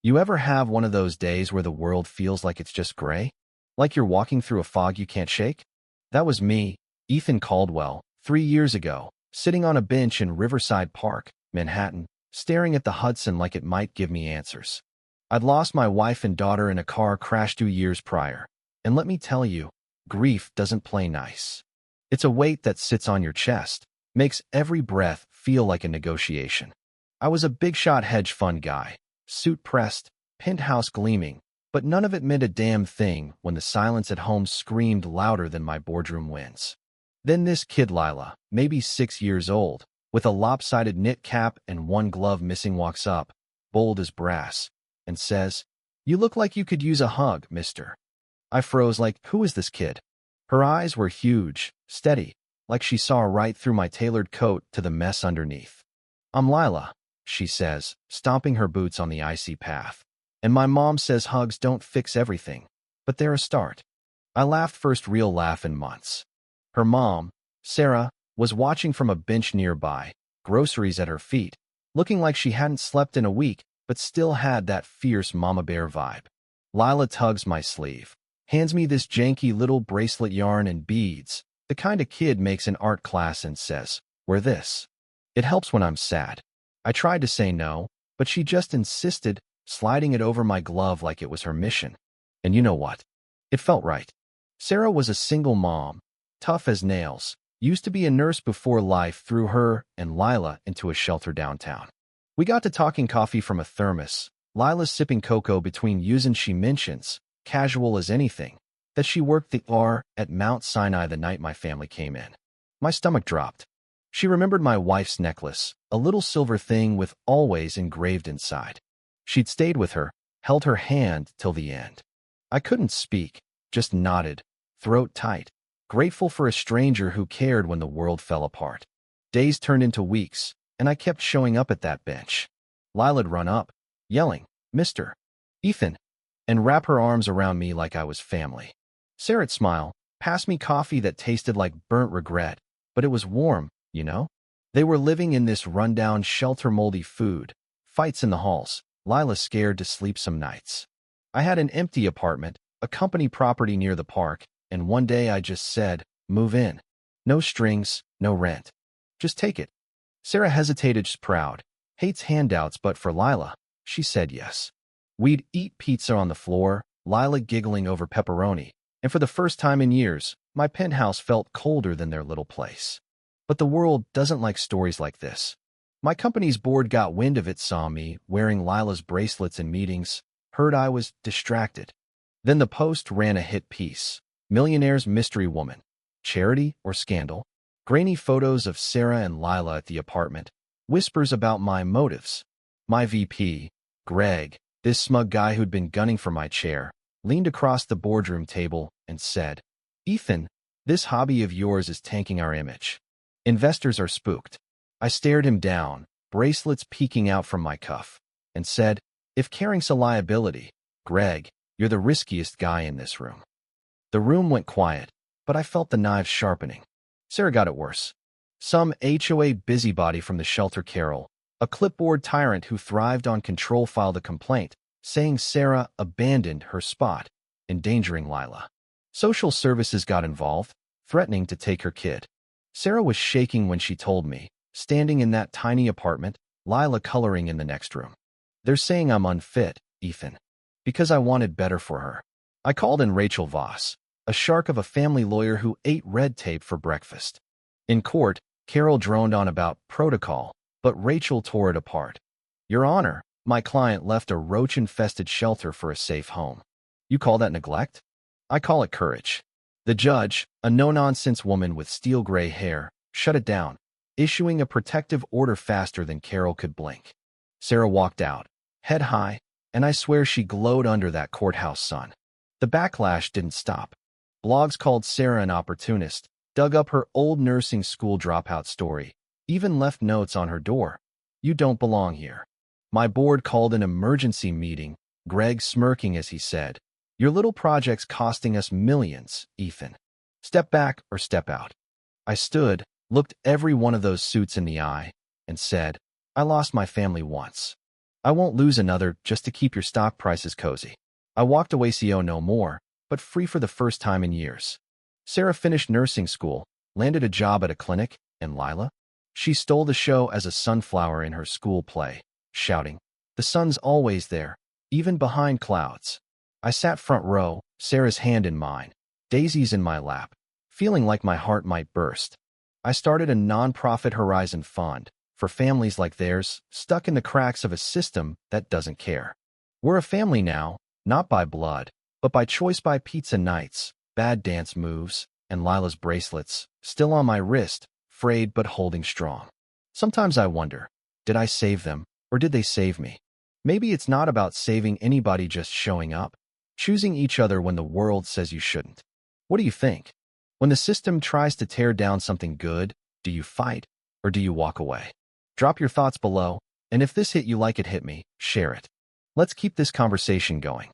You ever have one of those days where the world feels like it's just gray? Like you're walking through a fog you can't shake? That was me, Ethan Caldwell, 3 years ago, sitting on a bench in Riverside Park, Manhattan, staring at the Hudson like it might give me answers. I'd lost my wife and daughter in a car crash 2 years prior, and let me tell you, grief doesn't play nice. It's a weight that sits on your chest, makes every breath feel like a negotiation. I was a big-shot hedge fund guy, suit pressed, penthouse gleaming, but none of it meant a damn thing when the silence at home screamed louder than my boardroom wins. Then this kid Lila, maybe 6 years old, with a lopsided knit cap and one glove missing walks up, bold as brass, and says, "You look like you could use a hug, mister." I froze like, who is this kid? Her eyes were huge, steady, like she saw right through my tailored coat to the mess underneath. "I'm Lila," she says, stomping her boots on the icy path. "And my mom says hugs don't fix everything, but they're a start." I laughed, first real laugh in months. Her mom, Sarah, was watching from a bench nearby, groceries at her feet, looking like she hadn't slept in a week, but still had that fierce mama bear vibe. Lila tugs my sleeve, hands me this janky little bracelet yarn and beads, the kind a kid makes in art class, and says, "Wear this. It helps when I'm sad." I tried to say no, but she just insisted, sliding it over my glove like it was her mission. And you know what? It felt right. Sarah was a single mom, tough as nails, used to be a nurse before life threw her and Lila into a shelter downtown. We got to talking, coffee from a thermos, Lila sipping cocoa between uses, and she mentions, casual as anything, that she worked the R at Mount Sinai the night my family came in. My stomach dropped. She remembered my wife's necklace, a little silver thing with always engraved inside. She'd stayed with her, held her hand till the end. I couldn't speak, just nodded, throat tight, grateful for a stranger who cared when the world fell apart. Days turned into weeks, and I kept showing up at that bench. Lila'd run up, yelling, "Mr. Ethan," and wrap her arms around me like I was family. Sarah'd smile, pass me coffee that tasted like burnt regret, but it was warm, you know? They were living in this rundown shelter, moldy food, fights in the halls, Lila scared to sleep some nights. I had an empty apartment, a company property near the park, and one day I just said, "Move in." No strings, no rent. Just take it. Sarah hesitated, just proud, hates handouts, but for Lila, she said yes. We'd eat pizza on the floor, Lila giggling over pepperoni, and for the first time in years, my penthouse felt colder than their little place. But the world doesn't like stories like this. My company's board got wind of it, saw me wearing Lila's bracelets in meetings, heard I was distracted. Then the Post ran a hit piece, "Millionaire's Mystery Woman. Charity or Scandal?" Grainy photos of Sarah and Lila at the apartment, whispers about my motives. My VP, Greg, this smug guy who'd been gunning for my chair, leaned across the boardroom table and said, "Ethan, this hobby of yours is tanking our image. Investors are spooked." I stared him down, bracelets peeking out from my cuff, and said, "If caring's a liability, Greg, you're the riskiest guy in this room." The room went quiet, but I felt the knives sharpening. Sarah got it worse. Some HOA busybody from the shelter, Carol, a clipboard tyrant who thrived on control, filed a complaint, saying Sarah abandoned her spot, endangering Lila. Social services got involved, threatening to take her kid. Sarah was shaking when she told me, standing in that tiny apartment, Lila coloring in the next room. "They're saying I'm unfit, Ethan, because I wanted better for her." I called in Rachel Voss, a shark of a family lawyer who ate red tape for breakfast. In court, Carol droned on about protocol, but Rachel tore it apart. "Your Honor, my client left a roach-infested shelter for a safe home. You call that neglect? I call it courage." The judge, a no-nonsense woman with steel gray hair, shut it down, issuing a protective order faster than Carol could blink. Sarah walked out, head high, and I swear she glowed under that courthouse sun. The backlash didn't stop. Blogs called Sarah an opportunist, dug up her old nursing school dropout story, even left notes on her door. "You don't belong here." My board called an emergency meeting, Greg smirking as he said, "Your little project's costing us millions, Ethan. Step back or step out." I stood, looked every one of those suits in the eye, and said, "I lost my family once. I won't lose another just to keep your stock prices cozy. I walked away CO no more, but free for the first time in years. Sarah finished nursing school, landed a job at a clinic, and Lila? She stole the show as a sunflower in her school play, shouting, "The sun's always there, even behind clouds." I sat front row, Sarah's hand in mine, daisies in my lap, feeling like my heart might burst. I started a non-profit Horizon Fund for families like theirs, stuck in the cracks of a system that doesn't care. We're a family now, not by blood, but by choice, by pizza nights, bad dance moves, and Lila's bracelets, still on my wrist, frayed but holding strong. Sometimes I wonder, did I save them, or did they save me? Maybe it's not about saving anybody, just showing up, choosing each other when the world says you shouldn't. What do you think? When the system tries to tear down something good, do you fight, or do you walk away? Drop your thoughts below, and if this hit you like it hit me, share it. Let's keep this conversation going.